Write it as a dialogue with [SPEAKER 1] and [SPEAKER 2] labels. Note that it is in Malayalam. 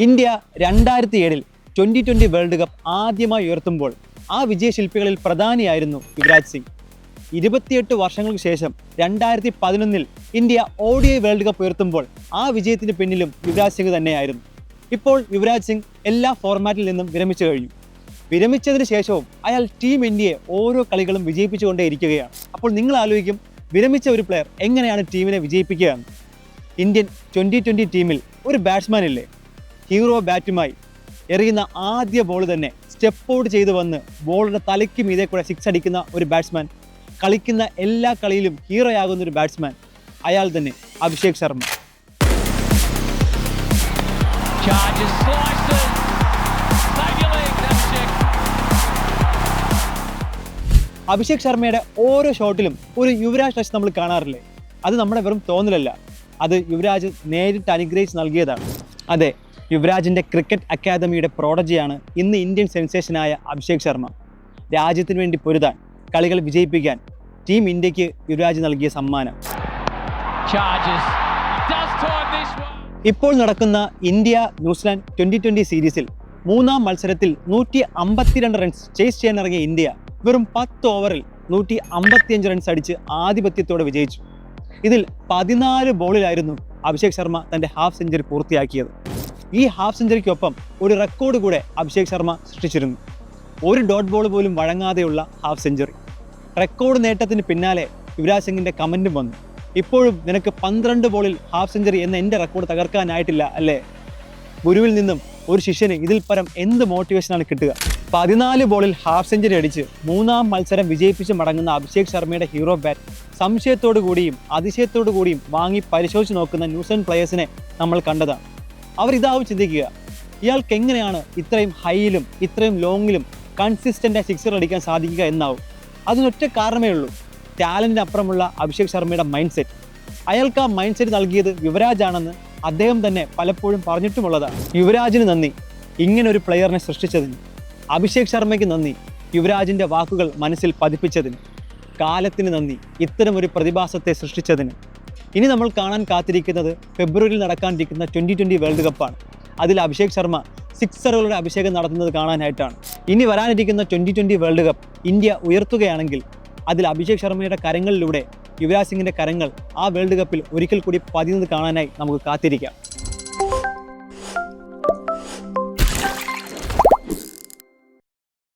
[SPEAKER 1] ഇന്ത്യ 2007 2020 വേൾഡ് കപ്പ് ആദ്യമായി ഉയർത്തുമ്പോൾ ആ വിജയശില്പികളിൽ പ്രധാനിയായിരുന്നു യുവരാജ് സിംഗ്. 28 വർഷങ്ങൾക്ക് ശേഷം 2011 ഇന്ത്യ ODI വേൾഡ് കപ്പ് ഉയർത്തുമ്പോൾ ആ വിജയത്തിന് പിന്നിലും യുവരാജ് സിംഗ് തന്നെയായിരുന്നു. ഇപ്പോൾ യുവരാജ് സിംഗ് എല്ലാ ഫോർമാറ്റിൽ നിന്നും വിരമിച്ചു കഴിഞ്ഞു. വിരമിച്ചതിന് ശേഷവും അയാൾ ടീം ഇന്ത്യയെ ഓരോ കളികളും വിജയിപ്പിച്ചുകൊണ്ടേയിരിക്കുകയാണ്. അപ്പോൾ നിങ്ങൾ ആലോചിക്കും, വിരമിച്ച ഒരു പ്ലെയർ എങ്ങനെയാണ് ടീമിനെ വിജയിപ്പിക്കുകയാണ്? ഇന്ത്യൻ 2020 ടീമിൽ ഒരു ബാറ്റ്സ്മാൻ ഇല്ലേ, ഹീറോ ബാറ്റുമായി എറിയുന്ന ആദ്യ ബോൾ തന്നെ സ്റ്റെപ്പ് ഔട്ട് ചെയ്ത് വന്ന് ബോളിൻ്റെ തലയ്ക്ക് മീതെ കൂടെ സിക്സ് അടിക്കുന്ന ഒരു ബാറ്റ്സ്മാൻ, കളിക്കുന്ന എല്ലാ കളിയിലും ഹീറോയാകുന്ന ഒരു ബാറ്റ്സ്മാൻ, അയാൾ തന്നെ അഭിഷേക് ശർമ്മ. അഭിഷേക് ശർമ്മയുടെ ഓരോ ഷോട്ടിലും ഒരു യുവരാജ് ടച്ച് നമ്മൾ കാണാറില്ലേ? അത് നമ്മുടെ വെറും തോന്നലല്ല, അത് യുവരാജ് നേരിട്ട് അനുഗ്രഹിച്ച് നൽകിയതാണ്. അതെ, യുവരാജിൻ്റെ ക്രിക്കറ്റ് അക്കാദമിയുടെ പ്രോഡജിയാണ് ഇന്ന് ഇന്ത്യൻ സെൻസേഷനായ അഭിഷേക് ശർമ്മ. രാജ്യത്തിന് വേണ്ടി പൊരുതാൻ, കളികൾ വിജയിപ്പിക്കാൻ ടീം ഇന്ത്യക്ക് യുവരാജ് നൽകിയ സമ്മാനം. ഇപ്പോൾ നടക്കുന്ന ഇന്ത്യ ന്യൂസിലാൻഡ് 2020 സീരീസിൽ 3-ാം മത്സരത്തിൽ 152 റൺസ് ചേസ് ചെയ്യാനിറങ്ങിയ ഇന്ത്യ വെറും 10 ഓവറിൽ 155 റൺസ് അടിച്ച് ആധിപത്യത്തോടെ വിജയിച്ചു. ഇതിൽ 14 ബോളിലായിരുന്നു അഭിഷേക് ശർമ്മ തൻ്റെ ഹാഫ് സെഞ്ചുറി പൂർത്തിയാക്കിയത്. ഈ ഹാഫ് സെഞ്ചുറിക്കൊപ്പം ഒരു റെക്കോർഡ് കൂടെ അഭിഷേക് ശർമ്മ സൃഷ്ടിച്ചിരുന്നു. ഒരു ഡോട്ട് ബോൾ പോലും വഴങ്ങാതെയുള്ള ഹാഫ് സെഞ്ചുറി. റെക്കോർഡ് നേട്ടത്തിന് പിന്നാലെ യുവരാജ് സിംഗിൻ്റെ കമൻറ്റും വന്നു, ഇപ്പോഴും നിനക്ക് 12 ബോളിൽ ഹാഫ് സെഞ്ചുറി എന്ന എൻ്റെ റെക്കോർഡ് തകർക്കാനായിട്ടില്ല അല്ലേ? ഗുരുവിൽ നിന്നും ഒരു ശിഷ്യന് ഇതിൽ പരം എന്ത് മോട്ടിവേഷനാണ് കിട്ടുക? 14 ബോളിൽ ഹാഫ് സെഞ്ചുറി അടിച്ച് 3-ാം മത്സരം വിജയിപ്പിച്ച് മടങ്ങുന്ന അഭിഷേക് ശർമ്മയുടെ ഹീറോ ബാറ്റ് സംശയത്തോടു കൂടിയും അതിശയത്തോടു കൂടിയും വാങ്ങി പരിശോധിച്ച് നോക്കുന്ന ന്യൂസിലൻഡ് പ്ലെയേഴ്സിനെ നമ്മൾ കണ്ടതാണ്. അവർ ഇതാവും ചിന്തിക്കുക, ഇയാൾക്ക് എങ്ങനെയാണ് ഇത്രയും ഹൈയിലും ഇത്രയും ലോങ്ങിലും കൺസിസ്റ്റൻ്റായി സിക്സർ അടിക്കാൻ സാധിക്കുക എന്നാവും. അതിനൊറ്റ കാരണമേ ഉള്ളൂ, ടാലൻറ്റിന് അപ്പുറമുള്ള അഭിഷേക് ശർമ്മയുടെ മൈൻഡ് സെറ്റ്. അയാൾക്ക് ആ മൈൻഡ് സെറ്റ് നൽകിയത് യുവരാജ് ആണെന്ന് അദ്ദേഹം തന്നെ പലപ്പോഴും പറഞ്ഞിട്ടുമുള്ളതാണ്. യുവരാജിന് നന്ദി ഇങ്ങനൊരു പ്ലെയറിനെ സൃഷ്ടിച്ചതിന്. അഭിഷേക് ശർമ്മയ്ക്ക് നന്ദി യുവരാജിൻ്റെ വാക്കുകൾ മനസ്സിൽ പതിപ്പിച്ചതിന്. കാലത്തിന് നന്ദി ഇത്തരമൊരു പ്രതിഭാസത്തെ സൃഷ്ടിച്ചതിന്. ഇനി നമ്മൾ കാണാൻ കാത്തിരിക്കുന്നത് ഫെബ്രുവരിയിൽ നടക്കാനിരിക്കുന്ന 2020 വേൾഡ് കപ്പാണ്. അതിൽ അഭിഷേക് ശർമ്മ സിക്സറുകളുടെ അഭിഷേകം നടത്തുന്നത് കാണാനായിട്ടാണ്. ഇനി വരാനിരിക്കുന്ന 2020 വേൾഡ് കപ്പ് ഇന്ത്യ ഉയർത്തുകയാണെങ്കിൽ അതിൽ അഭിഷേക് ശർമ്മയുടെ കരങ്ങളിലൂടെ യുവരാജ് സിംഗിൻ്റെ കരങ്ങൾ ആ വേൾഡ് കപ്പിൽ ഒരിക്കൽ കൂടി പതിയുന്നത് കാണാനായി നമുക്ക് കാത്തിരിക്കാം.